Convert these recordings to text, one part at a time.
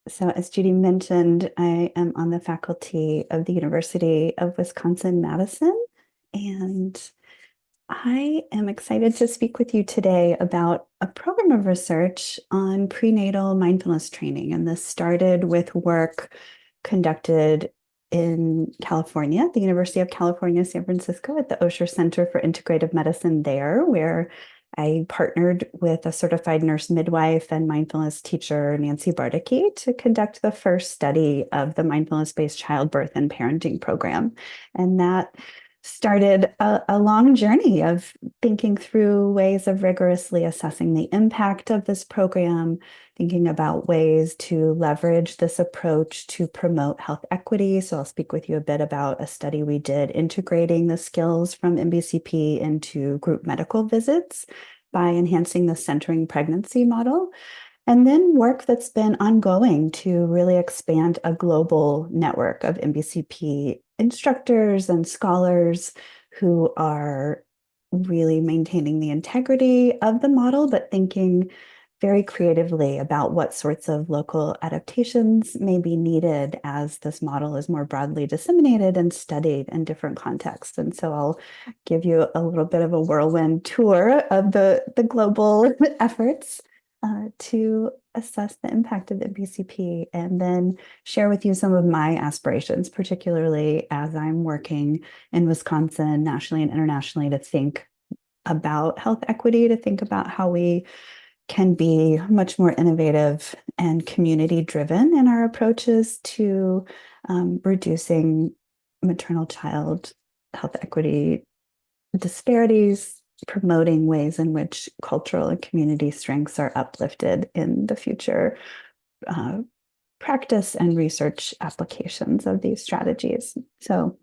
So, as Judy mentioned, I am on the faculty of the University of Wisconsin-Madison, and I am excited to speak with you today about a program of research on prenatal mindfulness training. And this started with work conducted in California, the University of California, San Francisco, at the Osher Center for Integrative Medicine there, where I partnered with a certified nurse midwife and mindfulness teacher, Nancy Bardicke, to conduct the first study of the mindfulness-based childbirth and parenting program. And that started a long journey of thinking through ways of rigorously assessing the impact of this program, thinking about ways to leverage this approach to promote health equity. So I'll speak with you a bit about a study we did integrating the skills from MBCP into group medical visits by enhancing the centering pregnancy model. And then work that's been ongoing to really expand a global network of MBCP instructors and scholars who are really maintaining the integrity of the model, but thinking very creatively about what sorts of local adaptations may be needed as this model is more broadly disseminated and studied in different contexts. And so I'll give you a little bit of a whirlwind tour of the global efforts to assess the impact of the MBCP and then share with you some of my aspirations, particularly as I'm working in Wisconsin, nationally and internationally, to think about health equity, to think about how we can be much more innovative and community driven in our approaches to reducing maternal child health equity disparities, promoting ways in which cultural and community strengths are uplifted in the future uh, practice and research applications of these strategies. So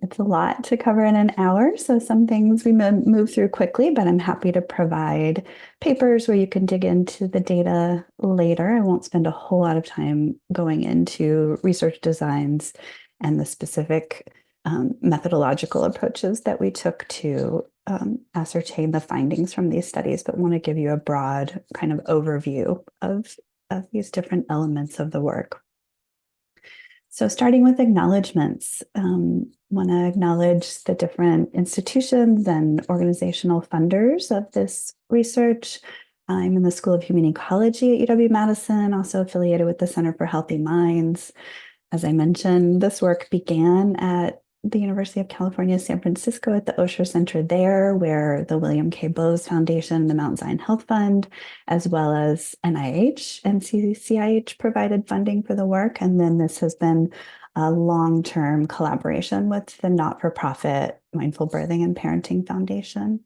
it's a lot to cover in an hour. So some things we move through quickly, but I'm happy to provide papers where you can dig into the data later. I won't spend a whole lot of time going into research designs and the specific methodological approaches that we took to ascertain the findings from these studies, but want to give you a broad kind of overview of these different elements of the work. So starting with acknowledgements, want to acknowledge the different institutions and organizational funders of this research. I'm in the School of Human Ecology at UW-Madison, also affiliated with the Center for Healthy Minds. As I mentioned, this work began at the University of California, San Francisco at the Osher Center there, where the William K. Bowes Foundation and the Mount Zion Health Fund, as well as NIH and CCIH provided funding for the work. And then this has been a long-term collaboration with the not-for-profit Mindful Birthing and Parenting Foundation.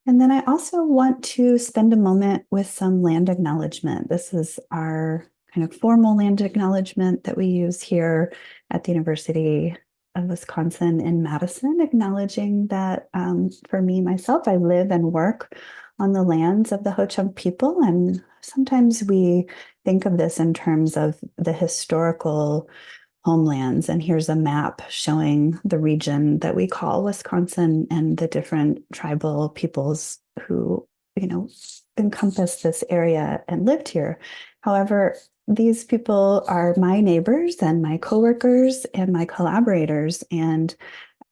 And then I also want to spend a moment with some land acknowledgement. This is our kind of formal land acknowledgement that we use here at the University of Wisconsin in Madison, acknowledging that for me, myself, I live and work on the lands of the Ho-Chunk people. And sometimes we think of this in terms of the historical homelands. And here's a map showing the region that we call Wisconsin and the different tribal peoples who, encompass this area and lived here. However, these people are my neighbors and my coworkers and my collaborators. And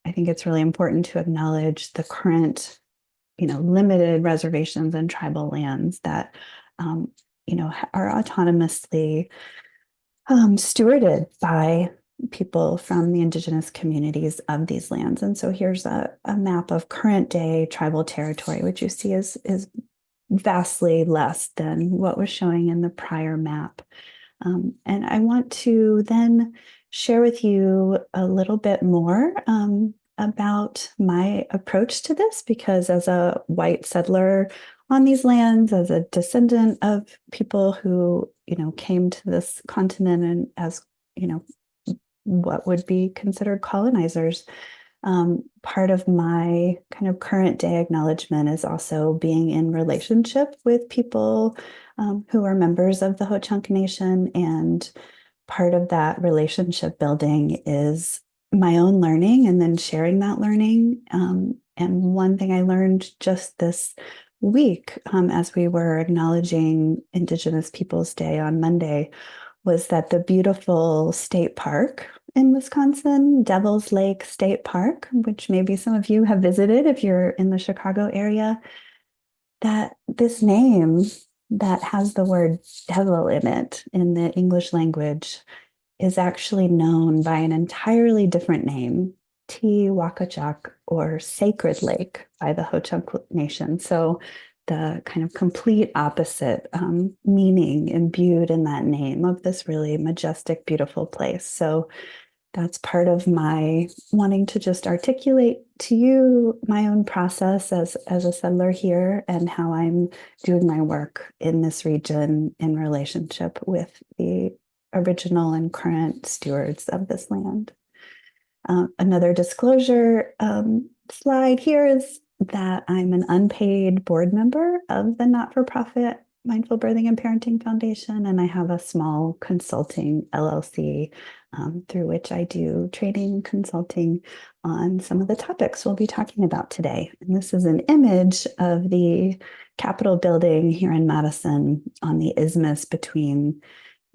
I think it's really important to acknowledge the current, limited reservations and tribal lands that, are autonomously stewarded by people from the indigenous communities of these lands. And so here's a map of current day tribal territory, which you see is vastly less than what was showing in the prior map. And I want to then share with you a little bit more about my approach to this, because as a white settler on these lands, as a descendant of people who, came to this continent and as, what would be considered colonizers, part of my kind of current day acknowledgement is also being in relationship with people who are members of the Ho-Chunk Nation. And part of that relationship building is my own learning and then sharing that learning. And one thing I learned just this week as we were acknowledging Indigenous Peoples Day on Monday was that the beautiful state park in Wisconsin, Devil's Lake State Park, which maybe some of you have visited if you're in the Chicago area, that this name that has the word devil in it in the English language is actually known by an entirely different name, Wakachak, or Sacred Lake by the Ho-Chunk Nation. So the kind of complete opposite meaning imbued in that name of this really majestic, beautiful place. So that's part of my wanting to just articulate to you my own process as a settler here and how I'm doing my work in this region in relationship with the original and current stewards of this land. Another disclosure slide here is that I'm an unpaid board member of the not-for-profit Mindful Birthing and Parenting Foundation, and I have a small consulting LLC through which I do training consulting on some of the topics we'll be talking about today. And this is an image of the Capitol building here in Madison on the isthmus between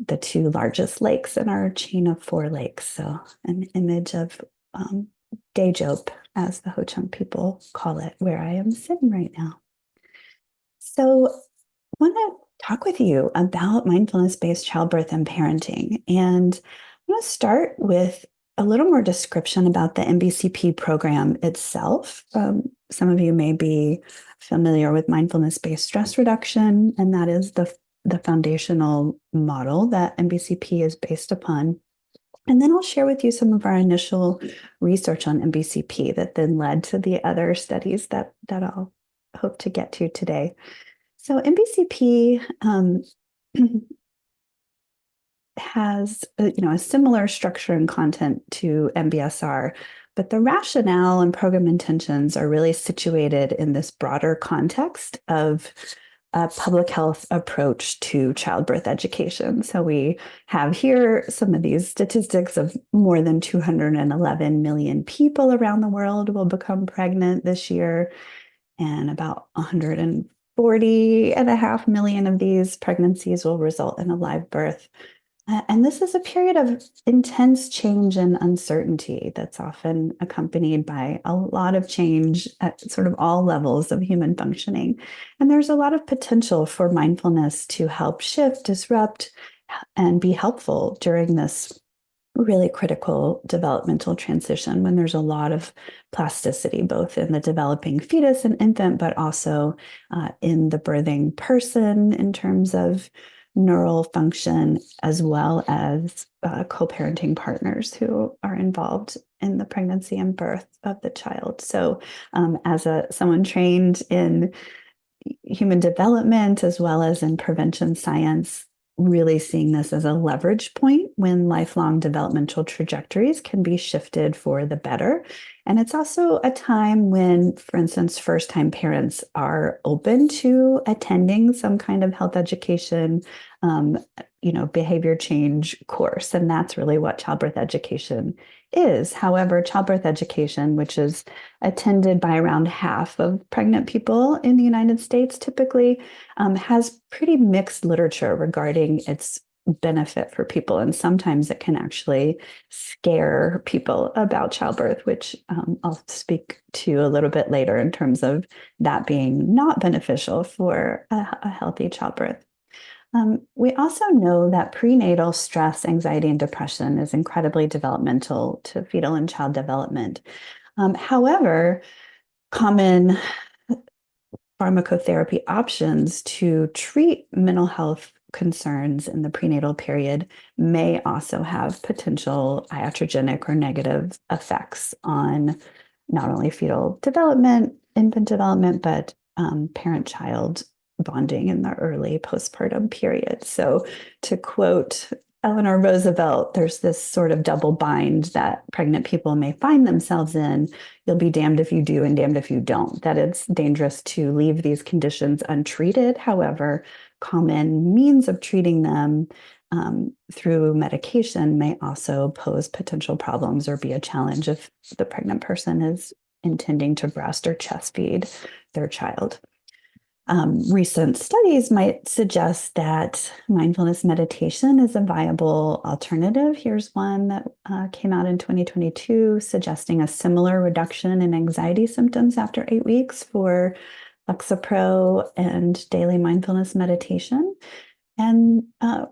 the two largest lakes in our chain of 4 lakes. So an image of Dajope, as the Ho-Chunk people call it, where I am sitting right now. So I want to talk with you about mindfulness-based childbirth and parenting. And I'm going to start with a little more description about the MBCP program itself. Some of you may be familiar with mindfulness-based stress reduction, and that is the foundational model that MBCP is based upon. And then I'll share with you some of our initial research on MBCP that then led to the other studies that I'll hope to get to today. So MBCP has a similar structure and content to MBSR, but the rationale and program intentions are really situated in this broader context of a public health approach to childbirth education. So we have here some of these statistics of more than 211 million people around the world will become pregnant this year, and about 140.5 million of these pregnancies will result in a live birth. And this is a period of intense change and uncertainty that's often accompanied by a lot of change at sort of all levels of human functioning. And there's a lot of potential for mindfulness to help shift, disrupt, and be helpful during this really critical developmental transition when there's a lot of plasticity, both in the developing fetus and infant, but also in the birthing person in terms of neural function, as well as co-parenting partners who are involved in the pregnancy and birth of the child. So as someone trained in human development as well as in prevention science, really seeing this as a leverage point when lifelong developmental trajectories can be shifted for the better. And it's also a time when, for instance, first-time parents are open to attending some kind of health education, behavior change course. And that's really what childbirth education is. However, childbirth education, which is attended by around half of pregnant people in the United States, typically has pretty mixed literature regarding its benefit for people. And sometimes it can actually scare people about childbirth, which I'll speak to a little bit later in terms of that being not beneficial for a healthy childbirth. We also know that prenatal stress, anxiety, and depression is incredibly developmental to fetal and child development. However, common pharmacotherapy options to treat mental health concerns in the prenatal period may also have potential iatrogenic or negative effects on not only fetal development, infant development, but parent-child bonding in the early postpartum period. So to quote Eleanor Roosevelt, there's this sort of double bind that pregnant people may find themselves in. You'll be damned if you do and damned if you don't, that it's dangerous to leave these conditions untreated. However, common means of treating them through medication may also pose potential problems or be a challenge if the pregnant person is intending to breast or chest feed their child. Recent studies might suggest that mindfulness meditation is a viable alternative. Here's one that came out in 2022 suggesting a similar reduction in anxiety symptoms after 8 weeks for Lexapro and daily mindfulness meditation. And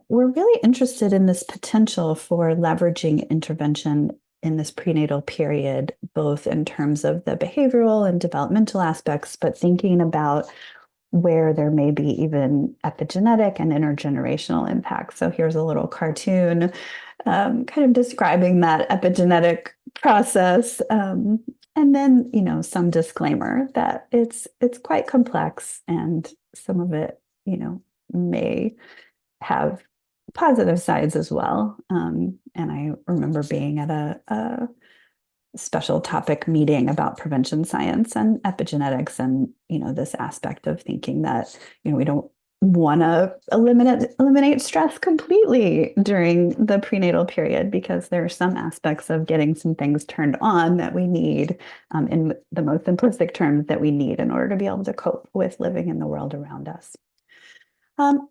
we're really interested in this potential for leveraging intervention in this prenatal period, both in terms of the behavioral and developmental aspects, but thinking about where there may be even epigenetic and intergenerational impacts. So here's a little cartoon kind of describing that epigenetic process. And then, some disclaimer that it's quite complex and some of it, may have positive sides as well. And I remember being at a special topic meeting about prevention science and epigenetics and this aspect of thinking that we don't want to eliminate stress completely during the prenatal period because there are some aspects of getting some things turned on that we need in the most simplistic terms that we need in order to be able to cope with living in the world around us.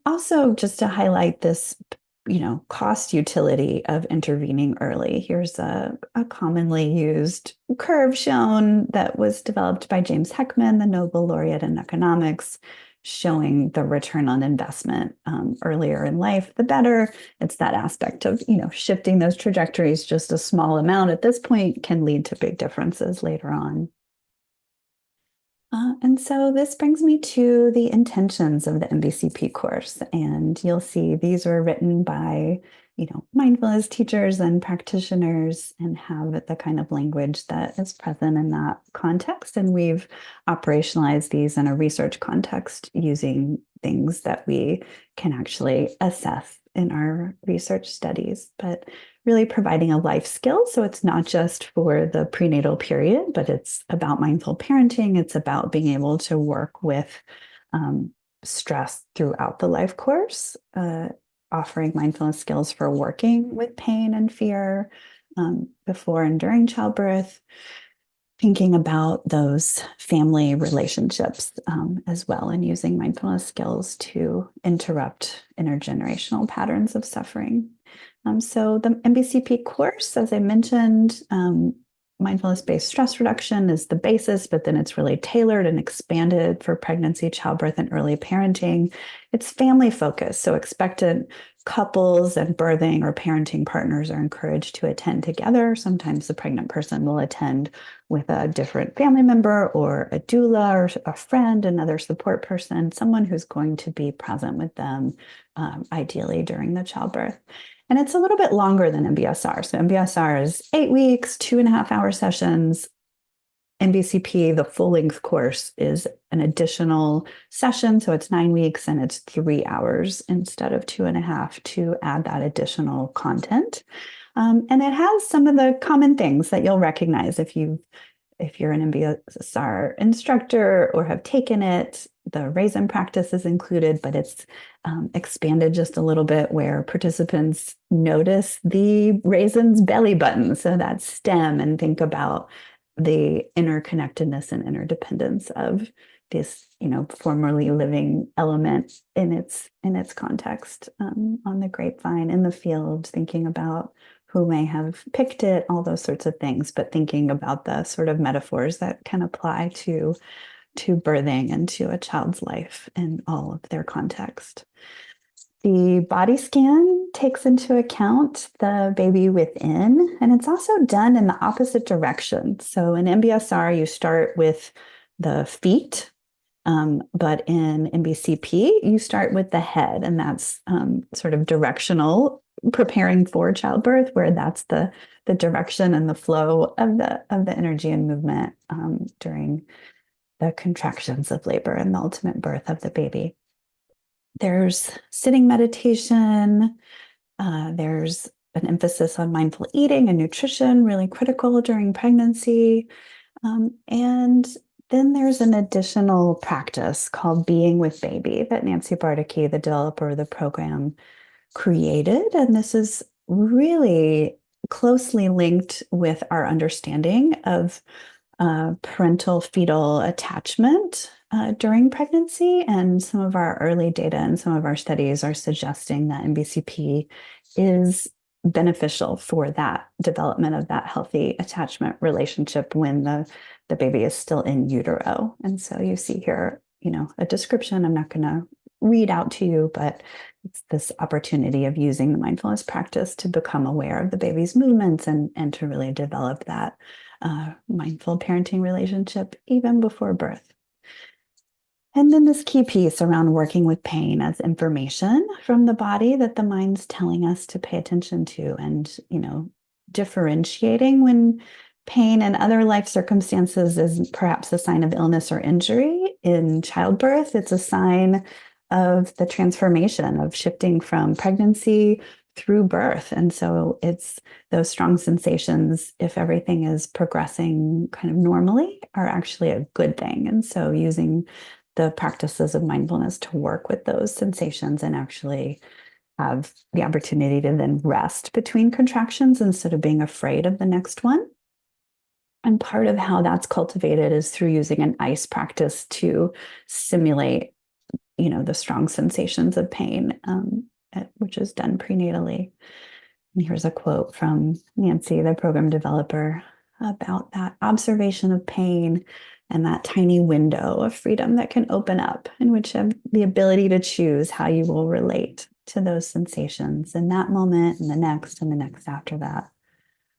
Also, just to highlight this cost utility of intervening early. Here's a commonly used curve shown that was developed by James Heckman, the Nobel laureate in economics, showing the return on investment earlier in life, the better. It's that aspect of, shifting those trajectories just a small amount at this point can lead to big differences later on. And so this brings me to the intentions of the MBCP course. And you'll see these were written by, mindfulness teachers and practitioners and have the kind of language that is present in that context. And we've operationalized these in a research context using things that we can actually assess in our research studies, but really providing a life skill. So it's not just for the prenatal period, but it's about mindful parenting. It's about being able to work with stress throughout the life course, offering mindfulness skills for working with pain and fear before and during childbirth, thinking about those family relationships as well, and using mindfulness skills to interrupt intergenerational patterns of suffering. So the MBCP course, as I mentioned, mindfulness-based stress reduction is the basis, but then it's really tailored and expanded for pregnancy, childbirth, and early parenting. It's family focused, so expectant couples and birthing or parenting partners are encouraged to attend together. Sometimes the pregnant person will attend with a different family member or a doula or a friend, another support person, someone who's going to be present with them, ideally during the childbirth. And it's a little bit longer than MBSR. So MBSR is 8 weeks, 2.5-hour sessions. MBCP, the full length course, is an additional session. So it's 9 weeks and it's 3 hours instead of 2.5 to add that additional content. And it has some of the common things that you'll recognize if you're an MBSR instructor or have taken it. The raisin practice is included, but it's expanded just a little bit where participants notice the raisin's belly button. So that's STEM, and think about the interconnectedness and interdependence of this, formerly living element in its context on the grapevine, in the field, thinking about who may have picked it, all those sorts of things, but thinking about the sort of metaphors that can apply to birthing and to a child's life in all of their context. The body scan takes into account the baby within, and it's also done in the opposite direction. So in MBSR, you start with the feet, but in MBCP, you start with the head, and that's sort of directional, preparing for childbirth, where that's the direction and the flow of the energy and movement during the contractions of labor and the ultimate birth of the baby. There's sitting meditation. There's an emphasis on mindful eating and nutrition, really critical during pregnancy. And then there's an additional practice called Being with Baby that Nancy Bardacke, the developer of the program, created. And this is really closely linked with our understanding of parental fetal attachment during pregnancy, and some of our early data and some of our studies are suggesting that MBCP is beneficial for that development of that healthy attachment relationship when the baby is still in utero. And so you see here, a description. I'm not going to read out to you, but it's this opportunity of using the mindfulness practice to become aware of the baby's movements and to really develop that mindful parenting relationship even before birth. And then this key piece around working with pain as information from the body that the mind's telling us to pay attention to, and, differentiating when pain and other life circumstances is perhaps a sign of illness or injury. In childbirth, it's a sign of the transformation of shifting from pregnancy through birth. And so it's those strong sensations, if everything is progressing kind of normally, are actually a good thing. And so using the practices of mindfulness to work with those sensations and actually have the opportunity to then rest between contractions instead of being afraid of the next one. And part of how that's cultivated is through using an ice practice to simulate, the strong sensations of pain, which is done prenatally. And here's a quote from Nancy, the program developer, about that observation of pain and that tiny window of freedom that can open up, in which you have the ability to choose how you will relate to those sensations in that moment and the next after that.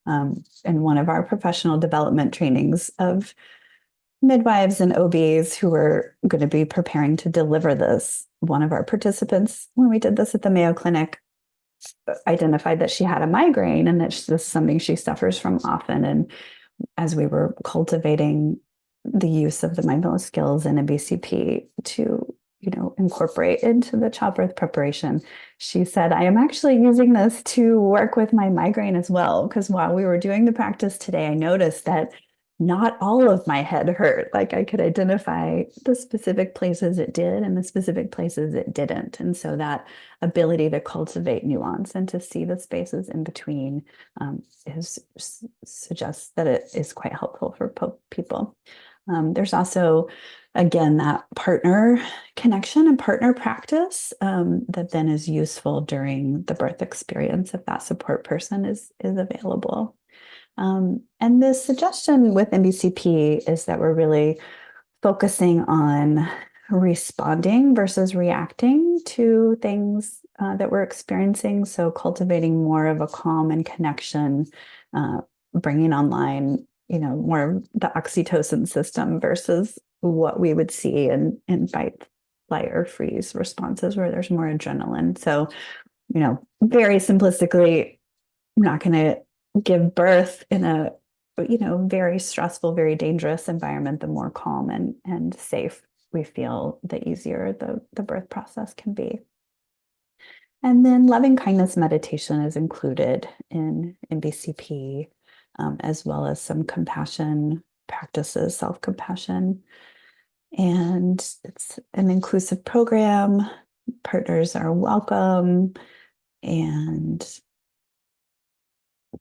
And one of our professional development trainings of midwives and OBs who were going to be preparing to deliver this, one of our participants, when we did this at the Mayo Clinic, identified that she had a migraine and that this is something she suffers from often. And as we were cultivating the use of the mindfulness skills in MBCP to, incorporate into the childbirth preparation, she said, I am actually using this to work with my migraine as well. Because while we were doing the practice today, I noticed that not all of my head hurt. Like I could identify the specific places it did and the specific places it didn't. And so that ability to cultivate nuance and to see the spaces in between suggests that it is quite helpful for people. There's also, again, that partner connection and partner practice that then is useful during the birth experience if that support person is available. And the suggestion with MBCP is that we're really focusing on responding versus reacting to things that we're experiencing. So cultivating more of a calm and connection, bringing online, more of the oxytocin system versus what we would see in fight, flight, or freeze responses where there's more adrenaline. So, very simplistically, I'm not going to give birth in a very stressful, very dangerous environment. The more calm and safe we feel, the easier the birth process can be. And then loving kindness meditation is included in MBCP, as well as some compassion practices, self-compassion. And it's an inclusive program. Partners are welcome. And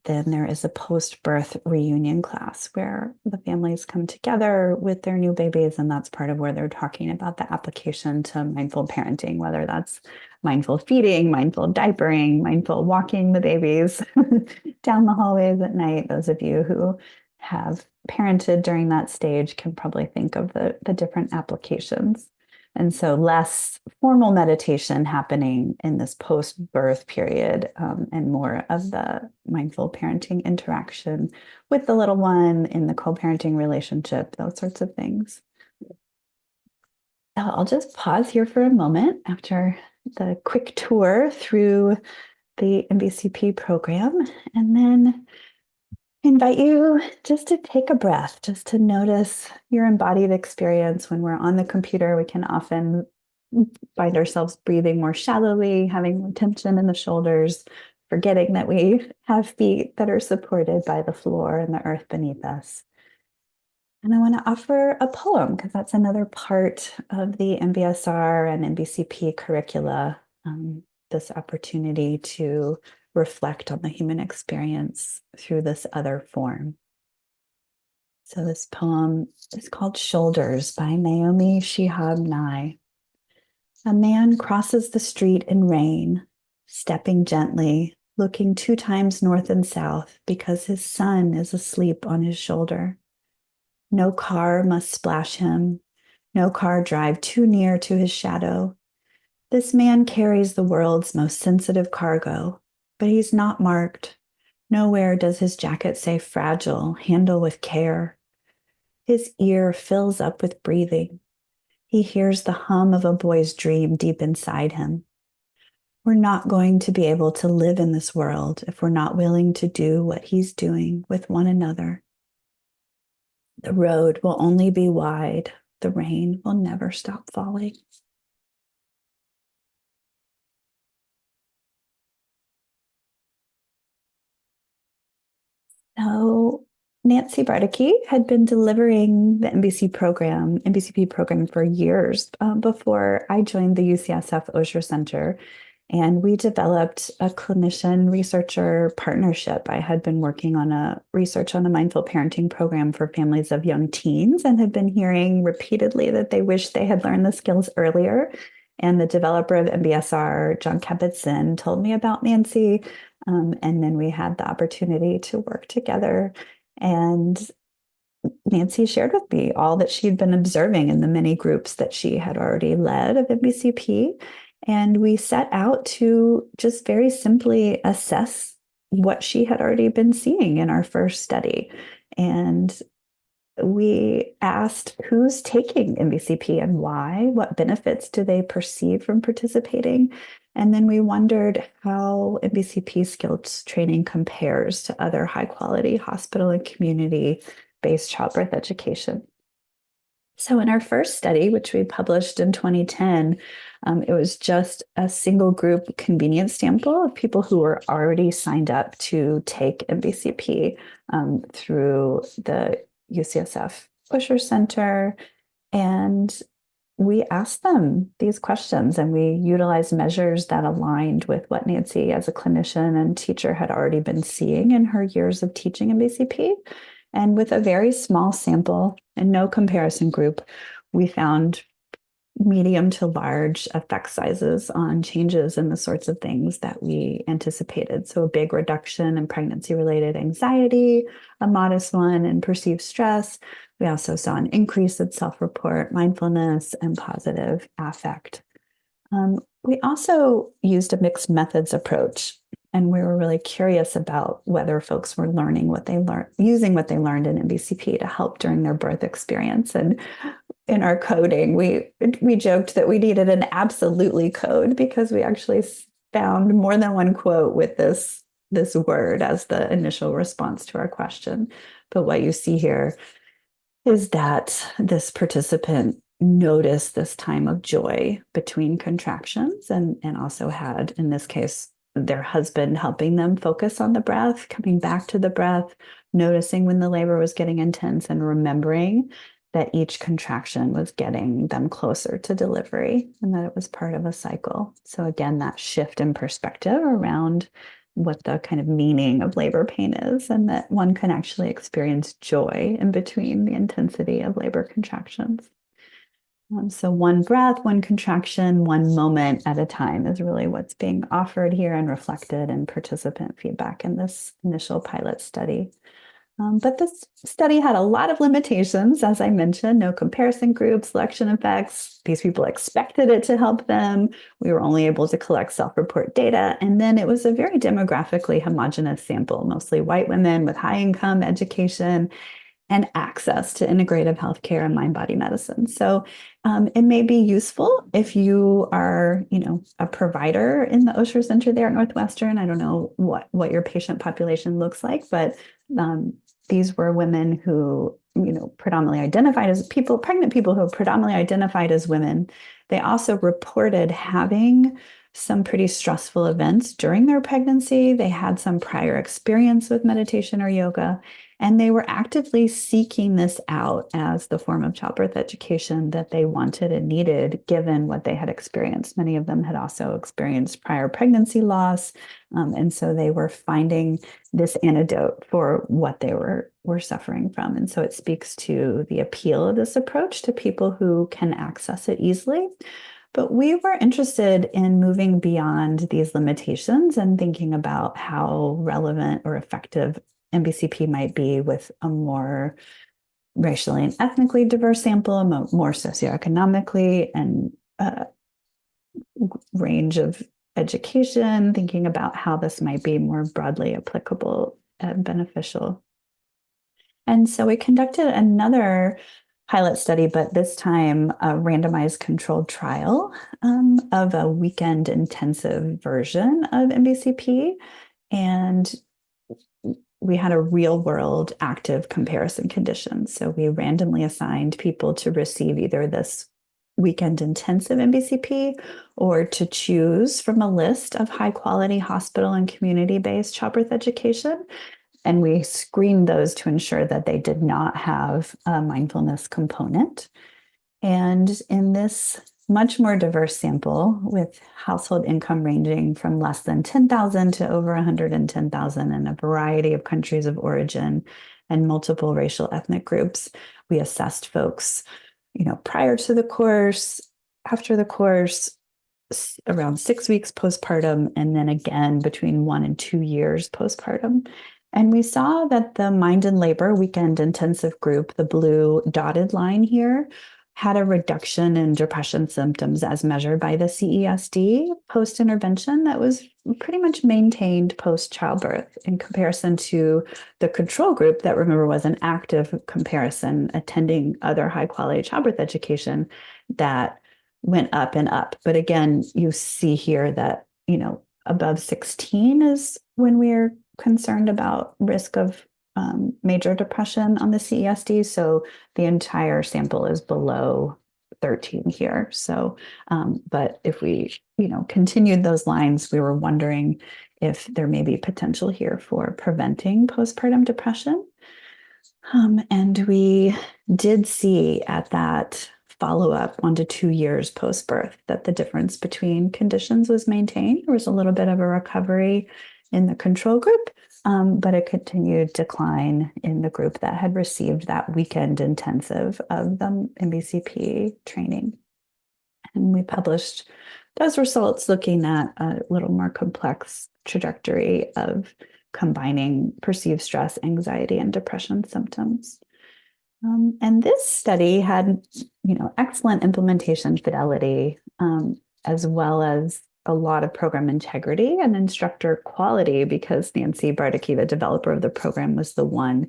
then there is a post-birth reunion class where the families come together with their new babies, and that's part of where they're talking about the application to mindful parenting, whether that's mindful feeding, mindful diapering, mindful walking the babies down the hallways at night. Those of you who have parented during that stage can probably think of the different applications. And so less formal meditation happening in this post-birth period, and more of the mindful parenting interaction with the little one in the co-parenting relationship, those sorts of things. I'll just pause here for a moment after the quick tour through the MBCP program, and then invite you just to take a breath, just to notice your embodied experience. When we're on the computer, we can often find ourselves breathing more shallowly, having more tension in the shoulders, forgetting that we have feet that are supported by the floor and the earth beneath us. And I want to offer a poem because that's another part of the MBSR and MBCP curricula, this opportunity to reflect on the human experience through this other form. So this poem is called Shoulders by Naomi Shihab Nye. A man crosses the street in rain, stepping gently, looking 2 times north and south because his son is asleep on his shoulder. No car must splash him, no car drive too near to his shadow. This man carries the world's most sensitive cargo, but he's not marked. Nowhere does his jacket say fragile, handle with care. His ear fills up with breathing. He hears the hum of a boy's dream deep inside him. We're not going to be able to live in this world if we're not willing to do what he's doing with one another. The road will only be wide. The rain will never stop falling. So Nancy Bardicke had been delivering the MBCP program for years before I joined the UCSF Osher Center. And we developed a clinician researcher partnership. I had been working on a research on a mindful parenting program for families of young teens and had been hearing repeatedly that they wish they had learned the skills earlier. And the developer of MBSR, John Kabat-Zinn, told me about Nancy. And then we had the opportunity to work together. And Nancy shared with me all that she'd been observing in the many groups that she had already led of MBCP. And we set out to just very simply assess what she had already been seeing in our first study. And we asked who's taking MBCP and why, what benefits do they perceive from participating? And then we wondered how MBCP skills training compares to other high quality hospital and community based childbirth education. So in our first study, which we published in 2010, it was just a single group convenience sample of people who were already signed up to take MBCP through the UCSF Osher Center. And we asked them these questions and we utilized measures that aligned with what Nancy as a clinician and teacher had already been seeing in her years of teaching MBCP. And with a very small sample and no comparison group, we found medium to large effect sizes on changes in the sorts of things that we anticipated. So a big reduction in pregnancy-related anxiety, a modest one in perceived stress. We also saw an increase in self-report, mindfulness, and positive affect. We also used a mixed methods approach, and we were really curious about whether folks were learning what they learned, using what they learned in MBCP to help during their birth experience. And in our coding, we joked that we needed an absolutely code because we actually found more than one quote with this word as the initial response to our question. But what you see here is that this participant noticed this time of joy between contractions and also had, in this case, their husband helping them focus on the breath, coming back to the breath, noticing when the labor was getting intense and remembering that each contraction was getting them closer to delivery and that it was part of a cycle. So again, that shift in perspective around what the kind of meaning of labor pain is, and that one can actually experience joy in between the intensity of labor contractions. So one breath, one contraction, one moment at a time is really what's being offered here and reflected in participant feedback in this initial pilot study. But this study had a lot of limitations, as I mentioned, no comparison group, selection effects. These people expected it to help them. We were only able to collect self-report data. And then it was a very demographically homogeneous sample, mostly white women with high income, education, and access to integrative healthcare and mind-body medicine. So it may be useful if you are, a provider in the Osher Center there at Northwestern. I don't know what your patient population looks like, but these were women who, predominantly identified as people, pregnant people who predominantly identified as women. They also reported having some pretty stressful events during their pregnancy. They had some prior experience with meditation or yoga, and they were actively seeking this out as the form of childbirth education that they wanted and needed, given what they had experienced. Many of them had also experienced prior pregnancy loss. And so they were finding this antidote for what they were we're suffering from. And so it speaks to the appeal of this approach to people who can access it easily. But we were interested in moving beyond these limitations and thinking about how relevant or effective MBCP might be with a more racially and ethnically diverse sample, a more socioeconomically and range of education, thinking about how this might be more broadly applicable and beneficial. And so we conducted another pilot study, but this time a randomized controlled trial of a weekend intensive version of MBCP. And we had a real world active comparison condition. So we randomly assigned people to receive either this weekend intensive MBCP or to choose from a list of high quality hospital and community based childbirth education. And we screened those to ensure that they did not have a mindfulness component. And in this much more diverse sample with household income ranging from less than 10,000 to over 110,000 in a variety of countries of origin and multiple racial ethnic groups, we assessed folks, prior to the course, after the course, around 6 weeks postpartum, and then again between 1 and 2 years postpartum. And we saw that the Mind and Labor weekend intensive group, the blue dotted line here, had a reduction in depression symptoms as measured by the CESD post-intervention that was pretty much maintained post-childbirth in comparison to the control group that, remember, was an active comparison attending other high-quality childbirth education that went up and up. But again, you see here that, above 16 is when we're concerned about risk of major depression on the CESD. So the entire sample is below 13 here. So, but if we, continued those lines, we were wondering if there may be potential here for preventing postpartum depression. And we did see at that follow-up 1 to 2 years post-birth that the difference between conditions was maintained. There was a little bit of a recovery in the control group, but a continued decline in the group that had received that weekend intensive of the MBCP training. And we published those results looking at a little more complex trajectory of combining perceived stress, anxiety, and depression symptoms. And this study had, excellent implementation fidelity, as well as a lot of program integrity and instructor quality, because Nancy Bardacki, the developer of the program, was the one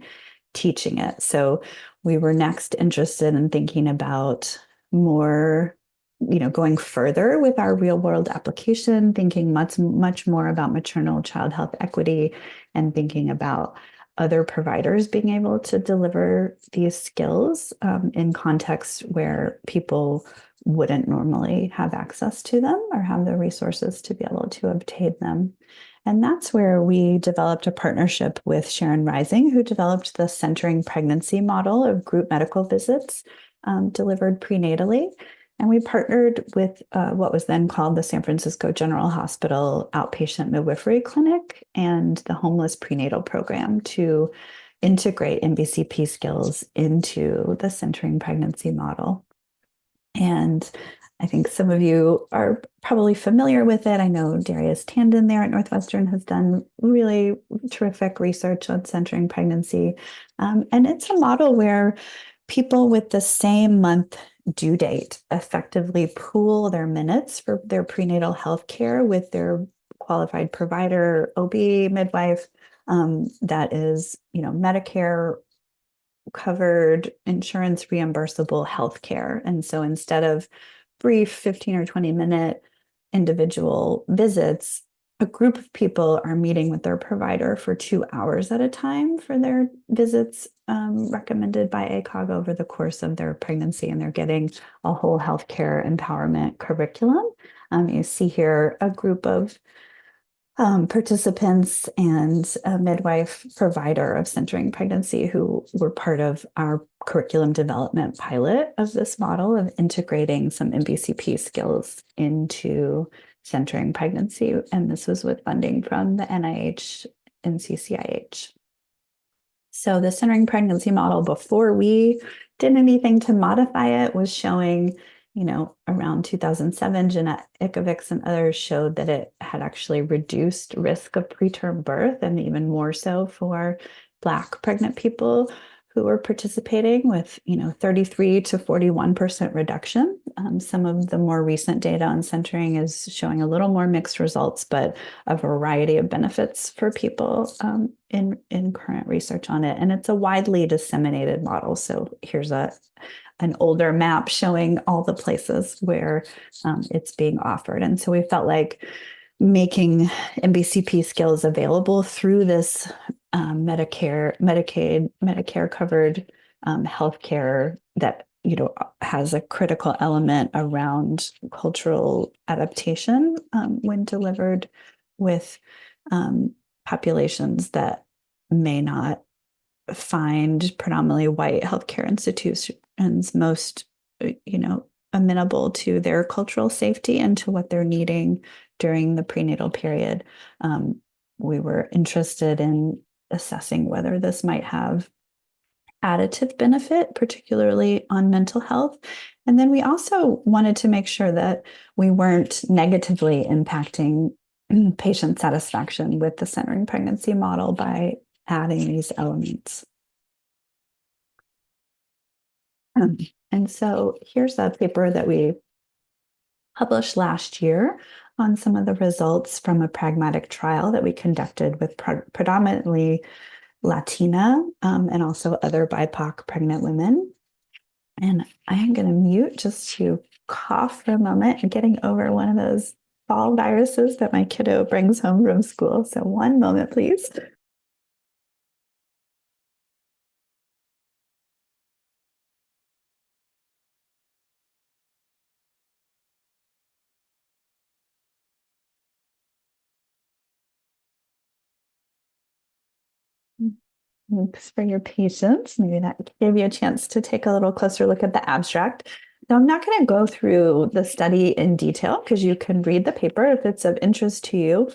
teaching it. So we were next interested in thinking about more, going further with our real world application, thinking much more about maternal child health equity, and thinking about other providers being able to deliver these skills in contexts where people wouldn't normally have access to them or have the resources to be able to obtain them. And that's where we developed a partnership with Sharon Rising, who developed the Centering Pregnancy model of group medical visits delivered prenatally. And we partnered with what was then called the San Francisco General Hospital Outpatient Midwifery Clinic and the Homeless Prenatal Program to integrate MBCP skills into the Centering Pregnancy model. And I think some of you are probably familiar with it. I know Darius Tandon there at Northwestern has done really terrific research on centering pregnancy. And it's a model where people with the same month due date effectively pool their minutes for their prenatal health care with their qualified provider, OB, midwife, that is, Medicare covered, insurance reimbursable health care. And so instead of brief 15 or 20-minute individual visits, a group of people are meeting with their provider for 2 hours at a time for their visits recommended by ACOG over the course of their pregnancy, and they're getting a whole healthcare empowerment curriculum. You see here a group of participants and a midwife provider of centering pregnancy who were part of our curriculum development pilot of this model of integrating some MBCP skills into centering pregnancy. And this was with funding from the NIH and CCIH. So the centering pregnancy model, before we did anything to modify it, was showing, around 2007, Jeanette Ikovics and others showed that it had actually reduced risk of preterm birth, and even more so for Black pregnant people who were participating, with 33 to 41% reduction. Some of the more recent data on centering is showing a little more mixed results, but a variety of benefits for people in current research on it. And it's a widely disseminated model. So here's an older map showing all the places where it's being offered. And so we felt like making MBCP skills available through this Medicare, Medicaid, Medicare covered healthcare that has a critical element around cultural adaptation when delivered with populations that may not find predominantly white healthcare institutions most, amenable to their cultural safety and to what they're needing during the prenatal period. We were interested in assessing whether this might have additive benefit, particularly on mental health. And then we also wanted to make sure that we weren't negatively impacting patient satisfaction with the centering pregnancy model by adding these elements. And so here's a paper that we published last year on some of the results from a pragmatic trial that we conducted with predominantly Latina and also other BIPOC pregnant women. And I am going to mute just to cough for a moment and getting over one of those fall viruses that my kiddo brings home from school. So one moment, please. Thanks for your patience. Maybe that gave you a chance to take a little closer look at the abstract. So I'm not going to go through the study in detail because you can read the paper if it's of interest to you.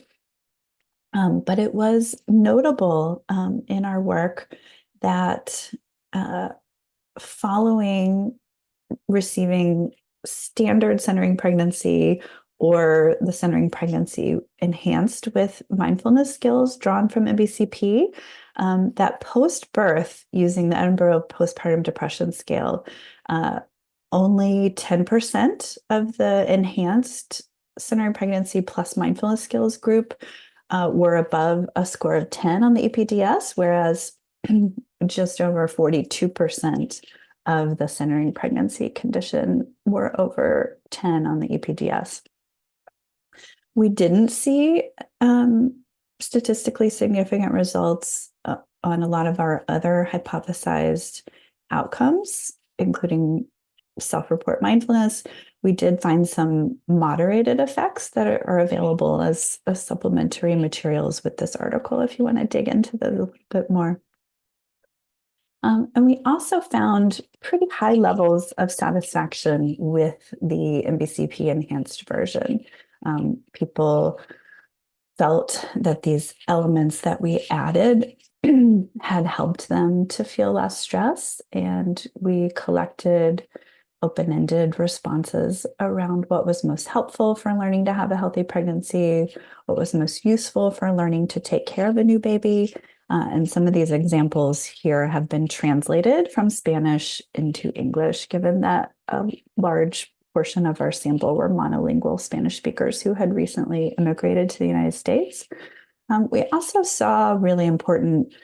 But it was notable in our work that following receiving standard centering pregnancy or the centering pregnancy enhanced with mindfulness skills drawn from MBCP, that post-birth, using the Edinburgh Postpartum Depression Scale, only 10% of the enhanced centering pregnancy plus mindfulness skills group were above a score of 10 on the EPDS, whereas just over 42% of the centering pregnancy condition were over 10 on the EPDS. We didn't see statistically significant results on a lot of our other hypothesized outcomes, including self-report mindfulness. We did find some moderated effects that are available as supplementary materials with this article if you want to dig into those a little bit more. And we also found pretty high levels of satisfaction with the MBCP enhanced version. People felt that these elements that we added had helped them to feel less stress, and we collected open-ended responses around what was most helpful for learning to have a healthy pregnancy, what was most useful for learning to take care of a new baby. And some of these examples here have been translated from Spanish into English, given that a large portion of our sample were monolingual Spanish speakers who had recently immigrated to the United States. We also saw really important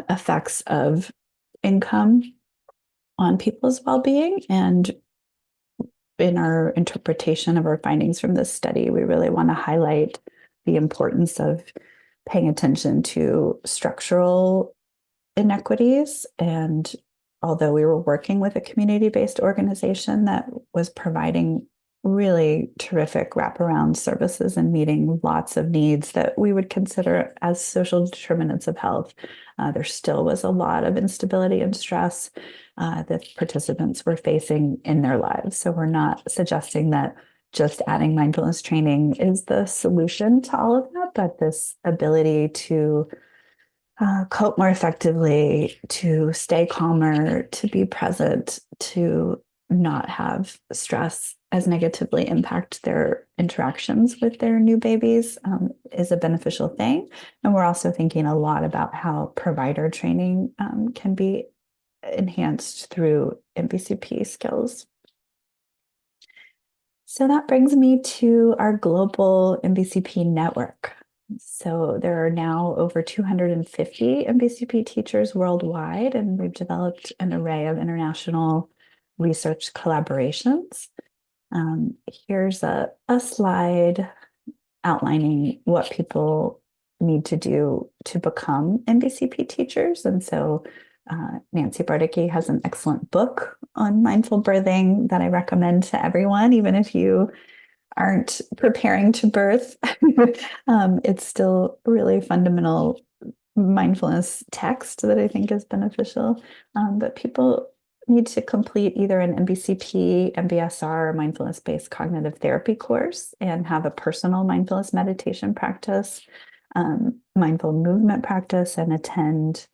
effects of income on people's well-being. And in our interpretation of our findings from this study, we really want to highlight the importance of paying attention to structural inequities. And although we were working with a community-based organization that was providing really terrific wraparound services and meeting lots of needs that we would consider as social determinants of health, there still was a lot of instability and stress that participants were facing in their lives. So we're not suggesting that just adding mindfulness training is the solution to all of that, but this ability to cope more effectively, to stay calmer, to be present, to not have stress as negatively impact their interactions with their new babies is a beneficial thing. And we're also thinking a lot about how provider training can be enhanced through MBCP skills. So that brings me to our global MBCP network. So there are now over 250 MBCP teachers worldwide, and we've developed an array of international research collaborations. Here's a slide outlining what people need to do to become MBCP teachers. And so Nancy Bardicki has an excellent book on mindful birthing that I recommend to everyone, even if you aren't preparing to birth. It's still really fundamental mindfulness text that I think is beneficial. But people need to complete either an MBCP, MBSR, or mindfulness-based cognitive therapy course and have a personal mindfulness meditation practice, mindful movement practice, and attend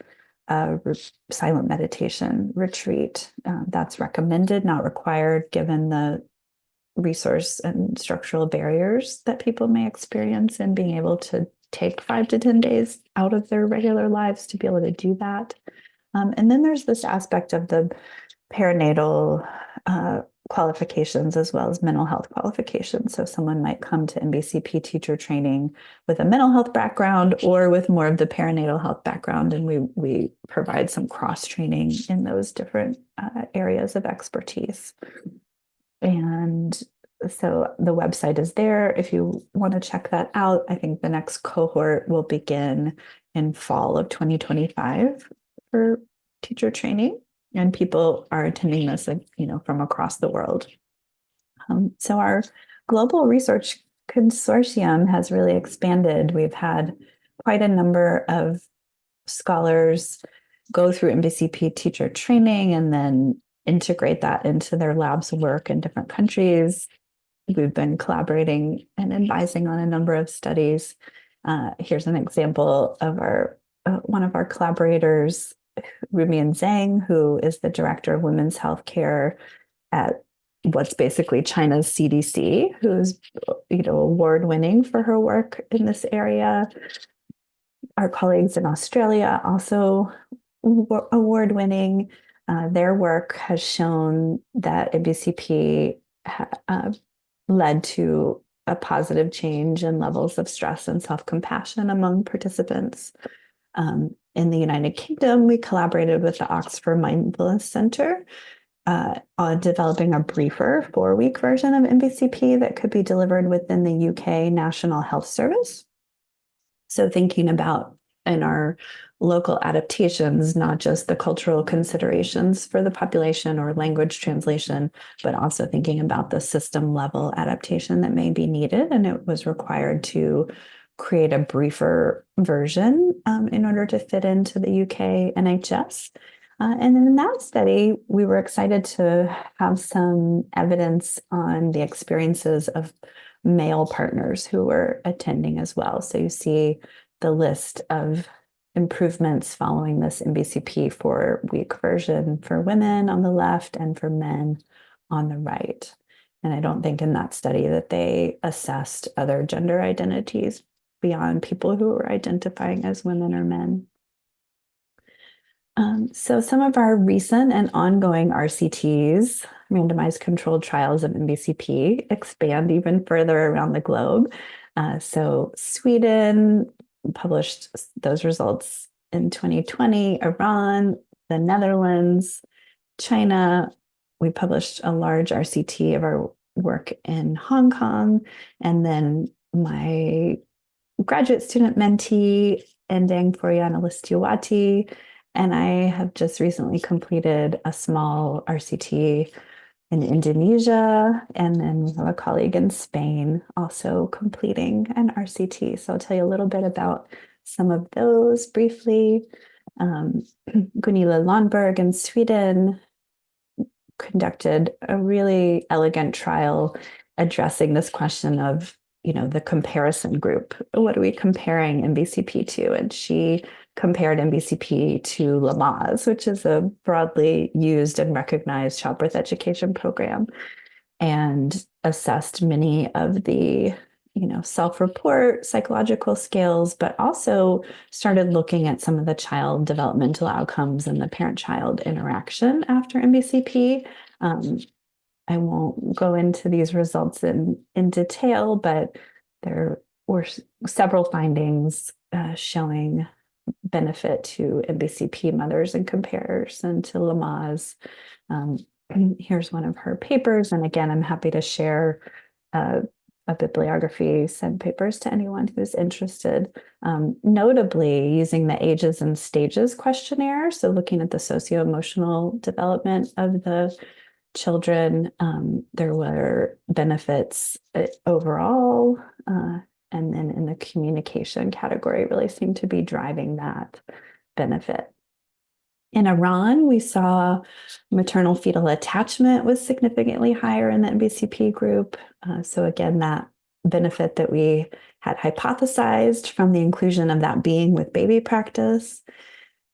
a silent meditation retreat. That's recommended, not required, given the resource and structural barriers that people may experience in being able to take 5 to 10 days out of their regular lives to be able to do that. And then there's this aspect of the perinatal qualifications as well as mental health qualifications. So someone might come to MBCP teacher training with a mental health background or with more of the perinatal health background, and we provide some cross training in those different areas of expertise. And so the website is there if you want to check that out. I think the next cohort will begin in fall of 2025 for teacher training, and people are attending this, from across the world. So our global research consortium has really expanded. We've had quite a number of scholars go through MBCP teacher training and then integrate that into their labs work in different countries. We've been collaborating and advising on a number of studies. Here's an example of one of our collaborators, Rumian Zhang, who is the director of women's healthcare at what's basically China's CDC, who's award-winning for her work in this area. Our colleagues in Australia also award-winning. Their work has shown that MBCP led to a positive change in levels of stress and self-compassion among participants. In the United Kingdom, we collaborated with the Oxford Mindfulness Center on developing a briefer 4-week version of MBCP that could be delivered within the UK National Health Service. So thinking about in our local adaptations, not just the cultural considerations for the population or language translation, but also thinking about the system level adaptation that may be needed. And it was required to create a briefer version in order to fit into the UK NHS. And in that study, we were excited to have some evidence on the experiences of male partners who were attending as well. So you see the list of improvements following this MBCP 4-week version for women on the left and for men on the right. And I don't think in that study that they assessed other gender identities beyond people who were identifying as women or men. So some of our recent and ongoing RCTs, randomized controlled trials of MBCP, expand even further around the globe. So Sweden published those results in 2020, Iran, the Netherlands, China. We published a large RCT of our work in Hong Kong, and then my graduate student mentee, Endang Puriana Listiawati, and I have just recently completed a small RCT in Indonesia, and then we have a colleague in Spain also completing an RCT. So I'll tell you a little bit about some of those briefly. Gunilla Lundberg in Sweden conducted a really elegant trial addressing this question of the comparison group. What are we comparing MBCP to? And she compared MBCP to Lamaze, which is a broadly used and recognized childbirth education program, and assessed many of the self-report psychological skills, but also started looking at some of the child developmental outcomes and the parent-child interaction after MBCP. I won't go into these results in detail, but there were several findings showing benefit to MBCP mothers in comparison to Lamaze. Here's one of her papers. And again, I'm happy to share a bibliography, send papers to anyone who's interested, notably using the ages and stages questionnaire. So looking at the socio-emotional development of the children, there were benefits overall, and then in the communication category really seemed to be driving that benefit. In Iran, we saw maternal fetal attachment was significantly higher in the MBCP group. So again, that benefit that we had hypothesized from the inclusion of that being with baby practice.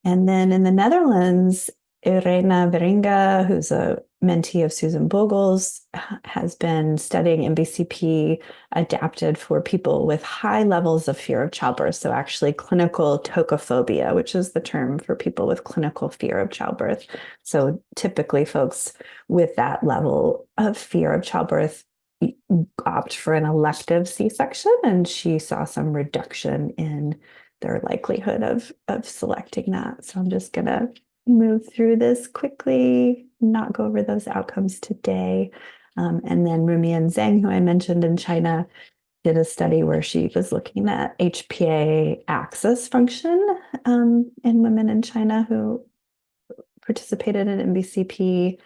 And then in the Netherlands, Irena Veringa, who's a mentee of Susan Bogel's, has been studying MBCP adapted for people with high levels of fear of childbirth. So actually clinical tocophobia, which is the term for people with clinical fear of childbirth. So typically folks with that level of fear of childbirth opt for an elective C-section, and she saw some reduction in their likelihood of selecting that. So I'm just going to move through this quickly, not go over those outcomes today. And then Rumian Zhang, who I mentioned in China, did a study where she was looking at HPA axis function in women in China who participated in MBCP.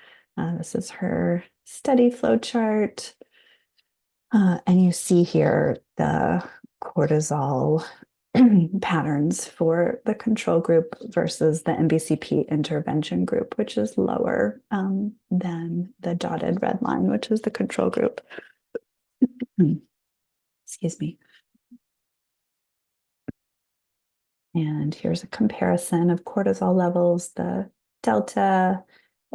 This is her study flow chart. And you see here the cortisol patterns for the control group versus the MBCP intervention group, which is lower than the dotted red line, which is the control group. Excuse me. And here's a comparison of cortisol levels, the delta,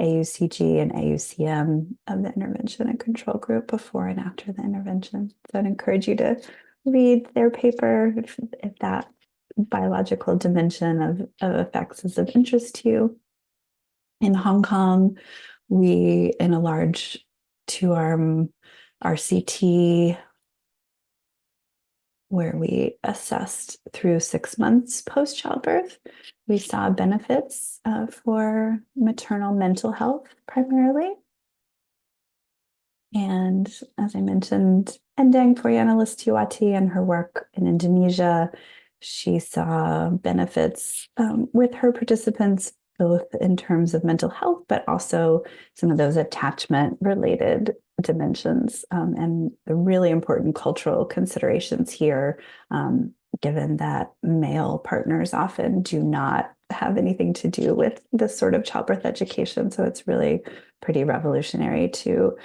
AUCG, and AUCM of the intervention and control group before and after the intervention. So I'd encourage you to read their paper if that biological dimension of effects is of interest to you. In Hong Kong, we, in a large 2-arm RCT, where we assessed through 6 months post-childbirth, we saw benefits for maternal mental health primarily. And as I mentioned, Endang Poriana Listiwati and her work in Indonesia, she saw benefits with her participants, both in terms of mental health, but also some of those attachment-related dimensions, and the really important cultural considerations here, given that male partners often do not have anything to do with this sort of childbirth education. So it's really pretty revolutionary to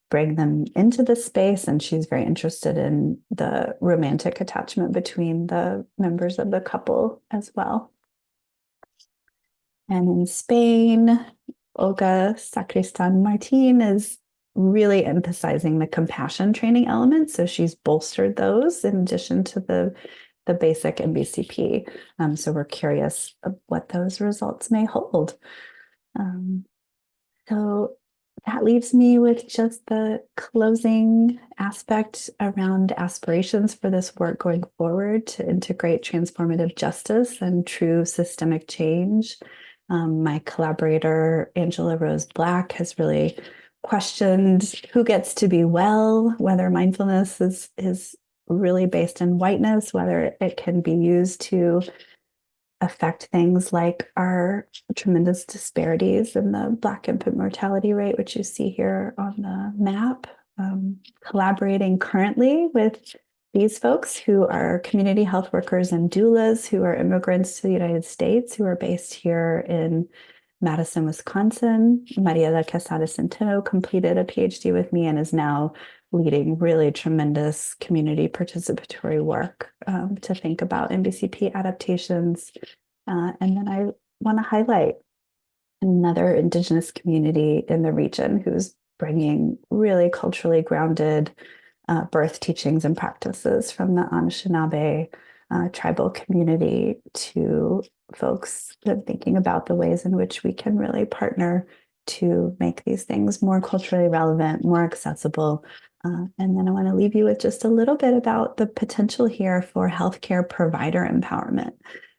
bring them into the space, and she's very interested in the romantic attachment between the members of the couple as well. And in Spain, Olga Sacristan Martin is really emphasizing the compassion training elements. So she's bolstered those in addition to the basic MBCP. So we're curious of what those results may hold. So that leaves me with just the closing aspect around aspirations for this work going forward to integrate transformative justice and true systemic change. My collaborator, Angela Rose Black, has really questioned who gets to be well, whether mindfulness is really based in whiteness, whether it can be used to affect things like our tremendous disparities in the Black infant mortality rate, which you see here on the map. Collaborating currently with these folks who are community health workers and doulas who are immigrants to the United States, who are based here in Madison, Wisconsin. Mariela Quesada Centeno completed a PhD with me and is now leading really tremendous community participatory work to think about MBCP adaptations. And then I want to highlight another Indigenous community in the region who's bringing really culturally grounded birth teachings and practices from the Anishinaabe tribal community to folks that are thinking about the ways in which we can really partner to make these things more culturally relevant, more accessible. And then I want to leave you with just a little bit about the potential here for healthcare provider empowerment.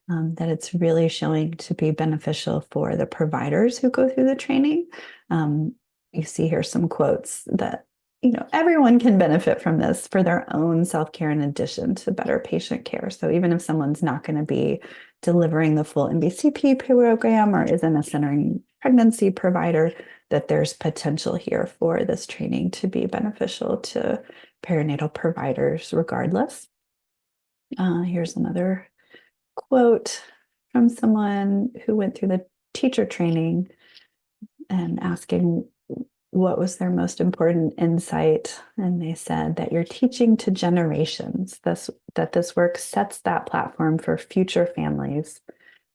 That it's really showing to be beneficial for the providers who go through the training. You see here some quotes that, everyone can benefit from this for their own self-care in addition to better patient care. So even if someone's not going to be delivering the full MBCP program or isn't a centering pregnancy provider, that there's potential here for this training to be beneficial to perinatal providers regardless. Here's another quote from someone who went through the teacher training and asking what was their most important insight. And they said that you're teaching to generations, that this work sets that platform for future families.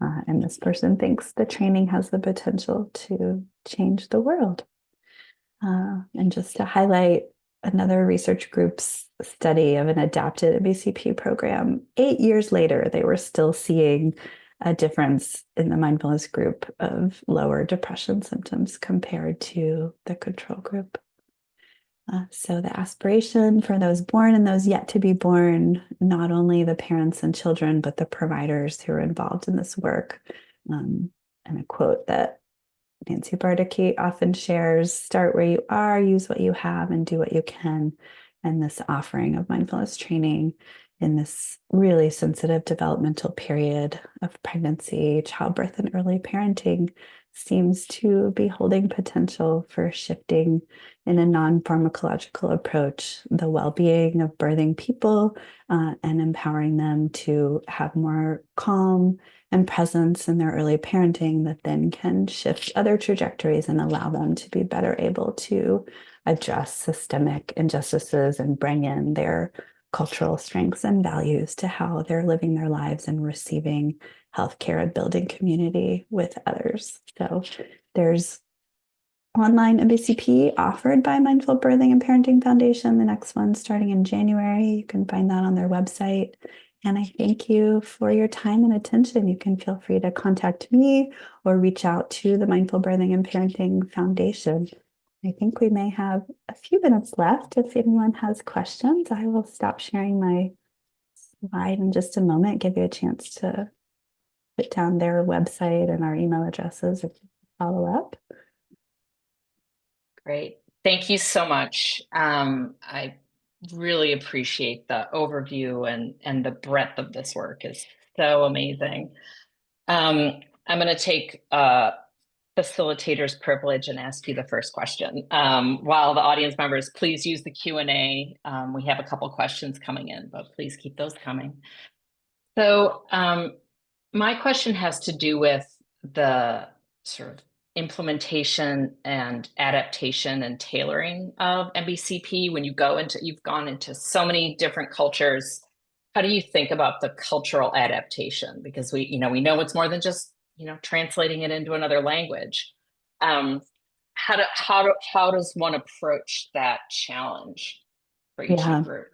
And this person thinks the training has the potential to change the world. And just to highlight another research group's study of an adapted MBCP program, 8 years later, they were still seeing a difference in the mindfulness group of lower depression symptoms compared to the control group. So the aspiration for those born and those yet to be born, not only the parents and children, but the providers who are involved in this work. And a quote that Nancy Bardacke often shares, start where you are, use what you have, and do what you can. And this offering of mindfulness training in this really sensitive developmental period of pregnancy, childbirth, and early parenting seems to be holding potential for shifting in a non-pharmacological approach the well-being of birthing people and empowering them to have more calm and presence in their early parenting that then can shift other trajectories and allow them to be better able to address systemic injustices and bring in their cultural strengths and values to how they're living their lives and receiving healthcare and building community with others. So there's online MBCP offered by Mindful Birthing and Parenting Foundation. The next one starting in January. You can find that on their website. And I thank you for your time and attention. You can feel free to contact me or reach out to the Mindful Birthing and Parenting Foundation. I think we may have a few minutes left. If anyone has questions, I will stop sharing my slide in just a moment, give you a chance to put down their website and our email addresses if you follow up. Great. Thank you so much. I really appreciate the overview and the breadth of this work is so amazing. I'm going to take facilitator's privilege and ask you the first question. While the audience members, please use the Q&A. We have a couple questions coming in, but please keep those coming. So my question has to do with the sort of implementation and adaptation and tailoring of MBCP. When you've gone into so many different cultures, how do you think about the cultural adaptation? Because we know it's more than just translating it into another language. How does one approach that challenge for each group?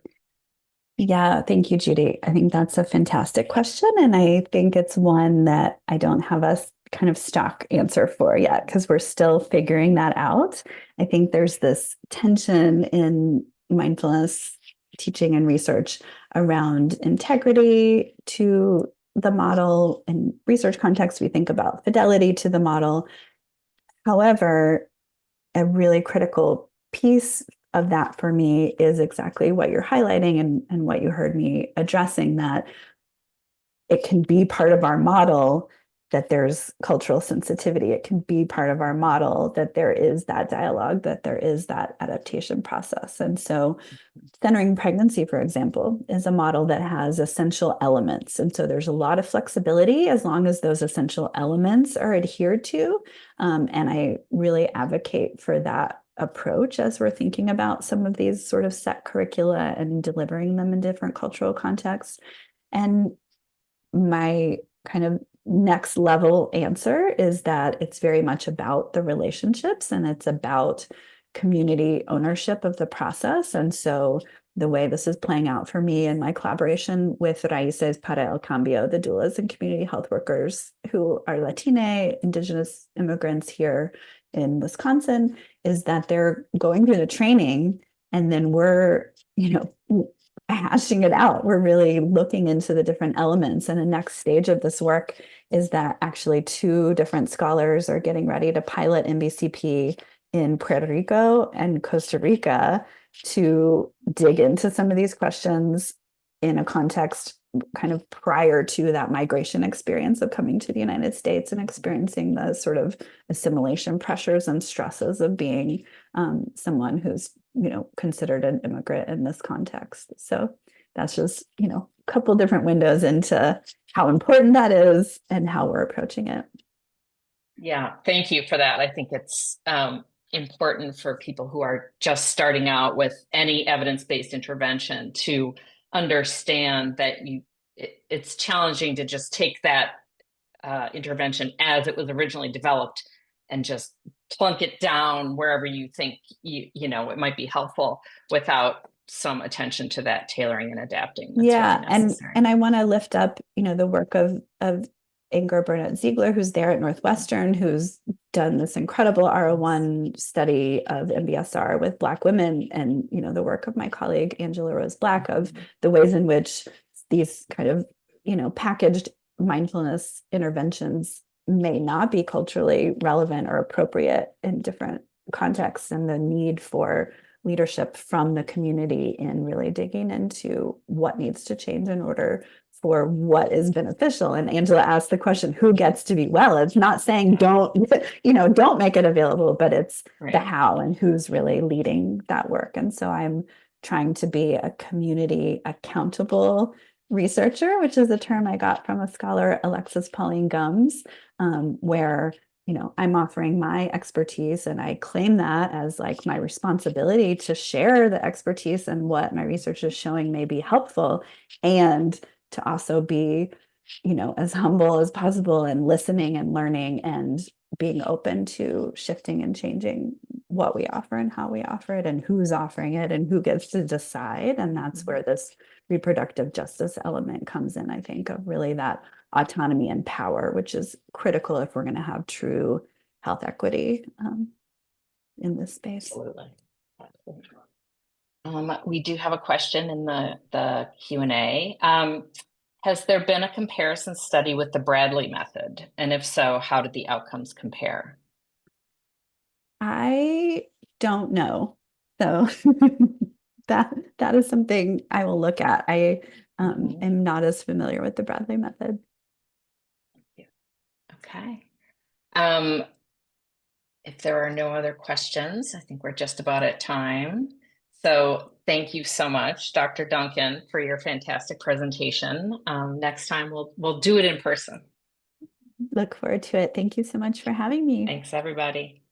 Yeah, thank you, Judy. I think that's a fantastic question. And I think it's one that I don't have a kind of stock answer for yet because we're still figuring that out. I think there's this tension in mindfulness teaching and research around integrity to the model. In research context, we think about fidelity to the model. However, a really critical piece of that for me is exactly what you're highlighting and what you heard me addressing, that it can be part of our model that there's cultural sensitivity. It can be part of our model that there is that dialogue, that there is that adaptation process. And so centering pregnancy, for example, is a model that has essential elements. And so there's a lot of flexibility as long as those essential elements are adhered to. And I really advocate for that approach as we're thinking about some of these sort of set curricula and delivering them in different cultural contexts. And my kind of next level answer is that it's very much about the relationships and it's about community ownership of the process. And so the way this is playing out for me and my collaboration with Raíces para el Cambio, the doulas and community health workers who are Latina, Indigenous immigrants here in Wisconsin, is that they're going through the training and then we're, hashing it out. We're really looking into the different elements. And the next stage of this work is that actually two different scholars are getting ready to pilot MBCP in Puerto Rico and Costa Rica to dig into some of these questions in a context kind of prior to that migration experience of coming to the United States and experiencing the sort of assimilation pressures and stresses of being someone who's considered an immigrant in this context. So that's just a couple different windows into how important that is and how we're approaching it. Yeah, thank you for that. I think it's important for people who are just starting out with any evidence-based intervention to understand that it's challenging to just take that intervention as it was originally developed and just plunk it down wherever you think it might be helpful without some attention to that tailoring and adapting that's really necessary. And I want to lift up the work of Inger Burnett Ziegler, who's there at Northwestern, who's done this incredible R01 study of MBSR with Black women, and the work of my colleague Angela Rose Black of the ways in which these kind of packaged mindfulness interventions may not be culturally relevant or appropriate in different contexts, and the need for leadership from the community in really digging into what needs to change in order for what is beneficial. And Angela asked the question, who gets to be well? It's not saying don't make it available, but it's the how and who's really leading that work. And so I'm trying to be a community accountable researcher, which is a term I got from a scholar, Alexis Pauline Gumbs, where I'm offering my expertise and I claim that as like my responsibility to share the expertise and what my research is showing may be helpful, and to also be, as humble as possible and listening and learning and being open to shifting and changing what we offer and how we offer it and who's offering it and who gets to decide. And that's where this reproductive justice element comes in, I think, of really that autonomy and power, which is critical if we're going to have true health equity in this space. Absolutely. We do have a question in the Q&A. Has there been a comparison study with the Bradley method? And if so, how did the outcomes compare? I don't know. So that is something I will look at. I am not as familiar with the Bradley method. Okay. If there are no other questions, I think we're just about at time. So thank you so much, Dr. Duncan, for your fantastic presentation. Next time we'll do it in person. Look forward to it. Thank you so much for having me. Thanks, everybody.